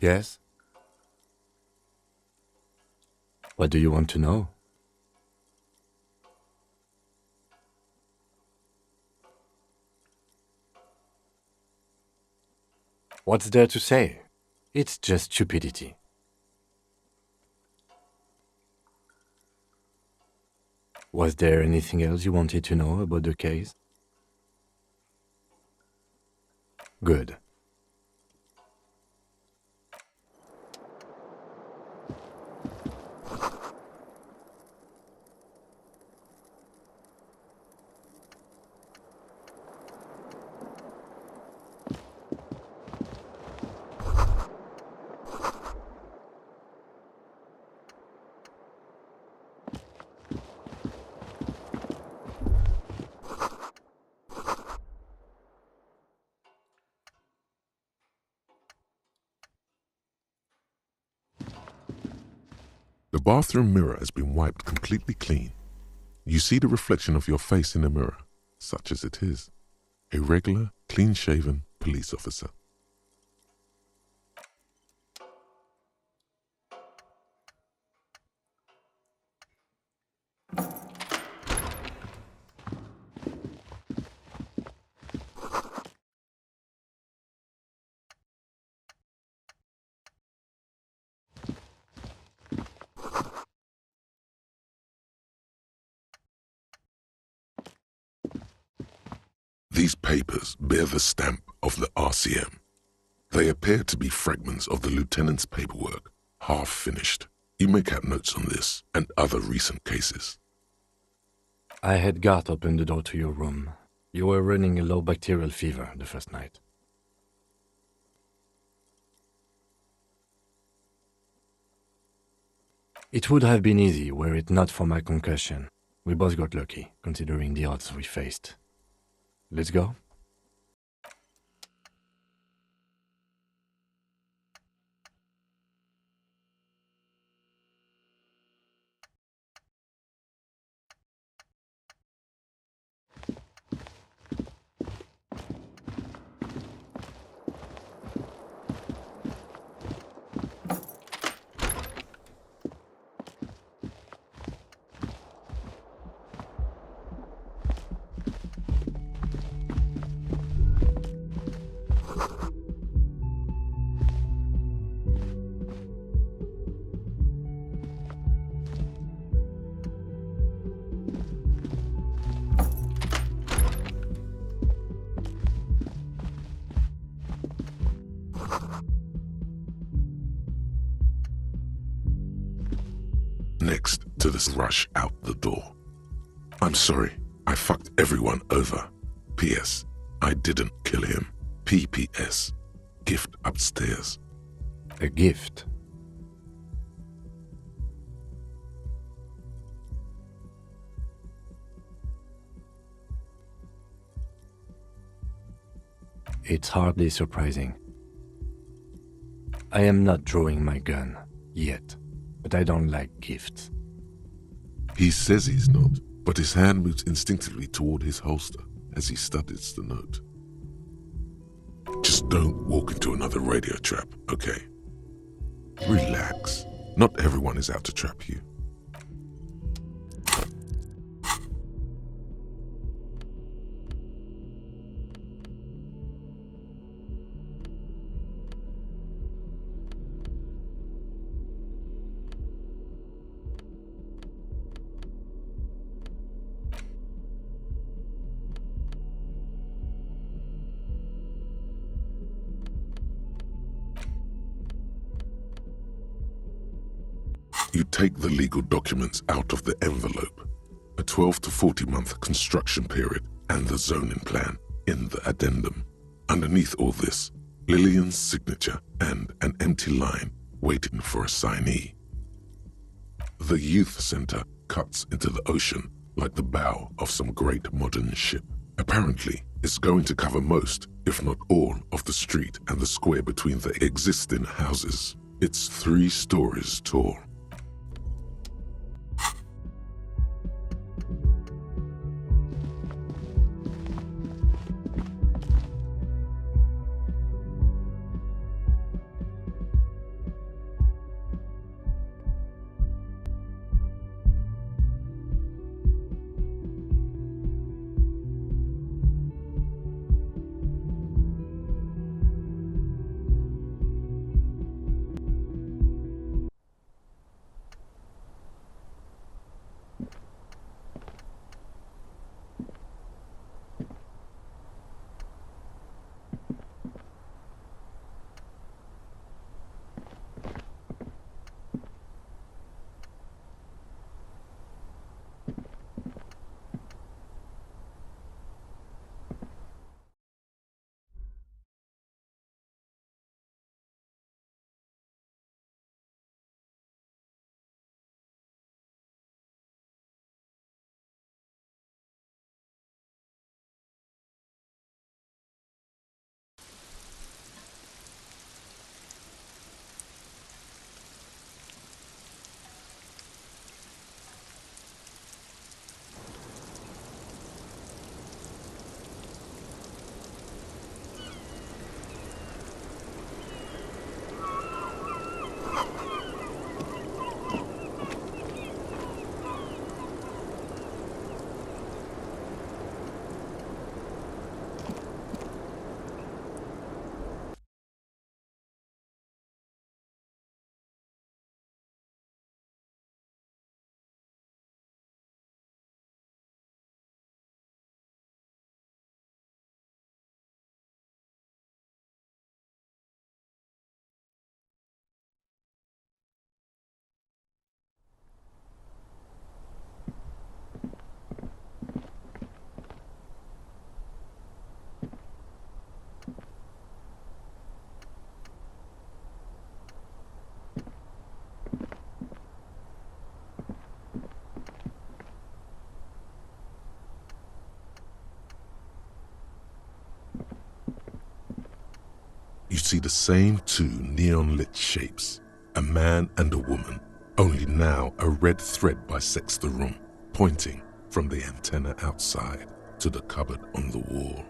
Yes? What do you want to know? What's there to say? It's just stupidity. Was there anything else you wanted to know about the case? Good. The bathroom mirror has been wiped completely clean. You see the reflection of your face in the mirror, such as it is. A regular, clean-shaven police officer. These papers bear the stamp of the RCM. They appear to be fragments of the lieutenant's paperwork, half finished. You make out notes on this and other recent cases. I had Garth open the door to your room. You were running a low bacterial fever the first night. It would have been easy were it not for my concussion. We both got lucky, considering the odds we faced. Let's go? Next to this rush out the door. I'm sorry, I fucked everyone over. P.S. I didn't kill him. P.P.S. Gift upstairs. A gift? It's hardly surprising. I am not drawing my gun, yet, but I don't like gifts. He says he's not, but his hand moves instinctively toward his holster as he studies the note. Just don't walk into another radio trap, okay? Relax. Not everyone is out to trap you. You take the legal documents out of the envelope, a 12 to 40 month construction period and the zoning plan in the addendum. Underneath all this, Lillian's signature and an empty line waiting for a signee. The youth center cuts into the ocean like the bow of some great modern ship. Apparently, it's going to cover most, if not all, of the street and the square between the existing houses. It's 3 stories tall. you see the same two neon-lit shapes, a man and a woman, only now a red thread bisects the room, pointing from the antenna outside to the cupboard on the wall.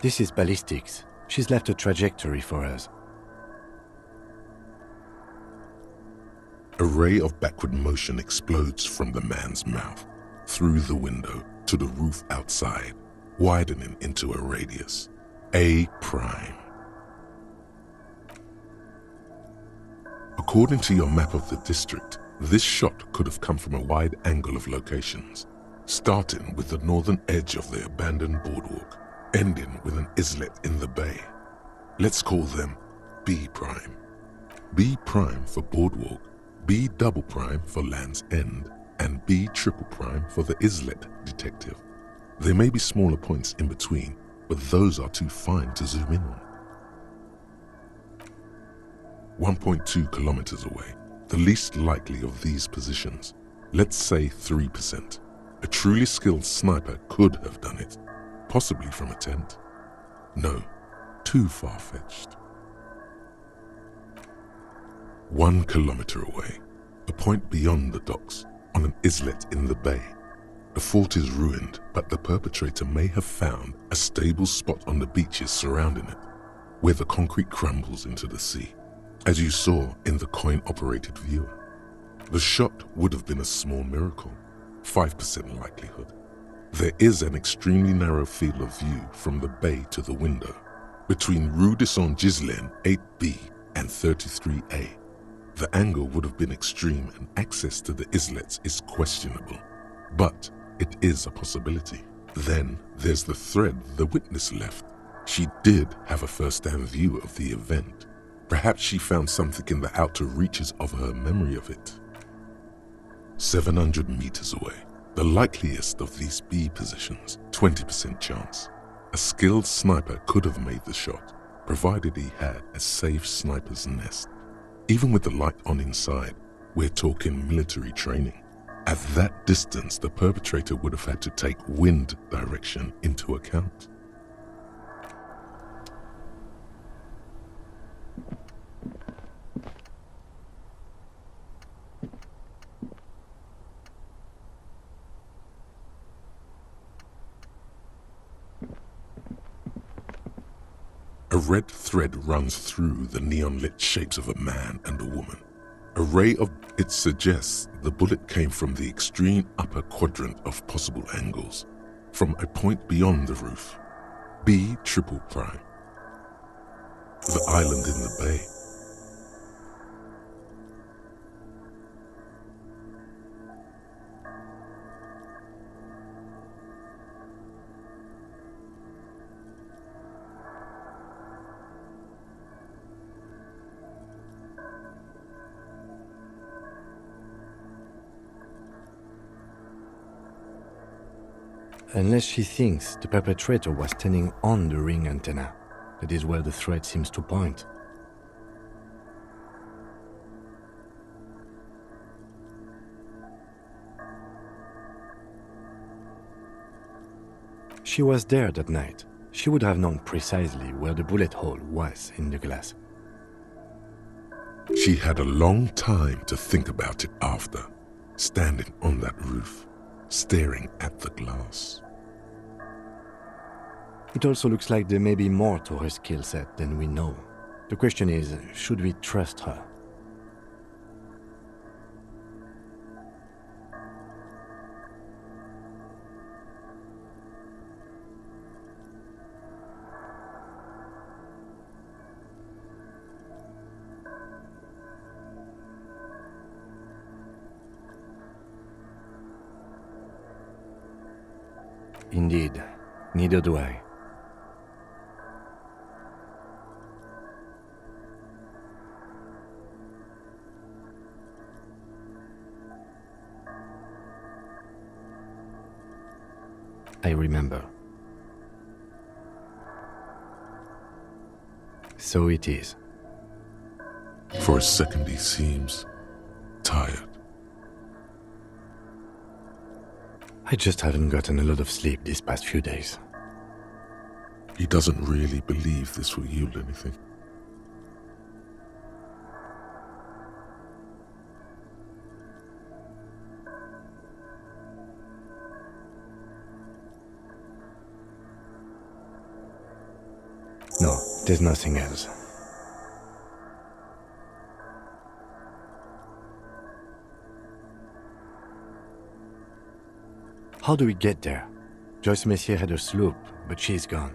This is ballistics. She's left a trajectory for us. A ray of backward motion explodes from the man's mouth, through the window to the roof outside, widening into a radius. A prime. According to your map of the district, this shot could have come from a wide angle of locations, starting with the northern edge of the abandoned boardwalk, ending with an islet in the bay. Let's call them B prime. B prime for boardwalk, B double prime for Land's End, and B triple prime for the islet detective. There may be smaller points in between, but those are too fine to zoom in on. 1.2 kilometers away, the least likely of these positions, let's say 3%. A truly skilled sniper could have done it, possibly from a tent. No, too far-fetched. 1 kilometer away, a point beyond the docks, on an islet in the bay. The fort is ruined, but the perpetrator may have found a stable spot on the beaches surrounding it, where the concrete crumbles into the sea, as you saw in the coin-operated viewer. The shot would have been a small miracle, 5% likelihood. There is an extremely narrow field of view from the bay to the window, between Rue de Saint-Ghislain 8B and 33A. The angle would have been extreme and access to the islets is questionable, but it is a possibility. Then there's the thread the witness left. She did have a first-hand view of the event. Perhaps she found something in the outer reaches of her memory of it. 700 meters away, the likeliest of these B positions, 20% chance. A skilled sniper could have made the shot, provided he had a safe sniper's nest. Even with the light on inside, we're talking military training. At that distance, the perpetrator would have had to take wind direction into account. A red thread runs through the neon-lit shapes of a man and a woman. A ray of it suggests the bullet came from the extreme upper quadrant of possible angles, from a point beyond the roof. B triple prime. The island in the bay. Unless she thinks the perpetrator was standing on the ring antenna. That is where the thread seems to point. She was there that night. She would have known precisely where the bullet hole was in the glass. She had a long time to think about it after, standing on that roof, staring at the glass. It also looks like there may be more to her skill set than we know. The question is, should we trust her? Indeed, neither do I. I remember. So it is. For a second he seems tired. I just haven't gotten a lot of sleep these past few days. He doesn't really believe this will yield anything. No, there's nothing else. How do we get there? Joyce Messier had a sloop, but she's gone.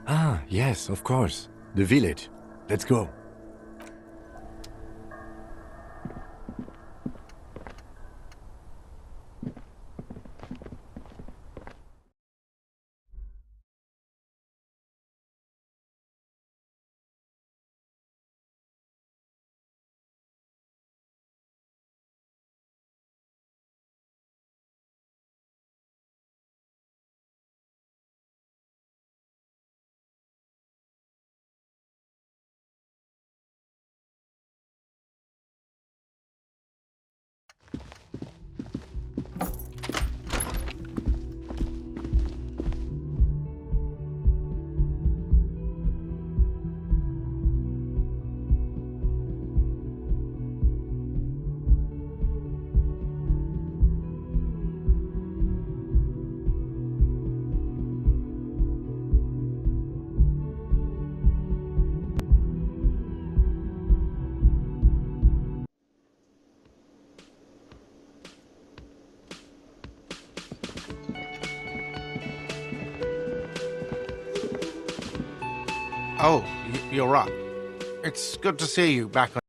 Ah, yes, of course. The village. Let's go. Oh, you're right. It's good to see you back on.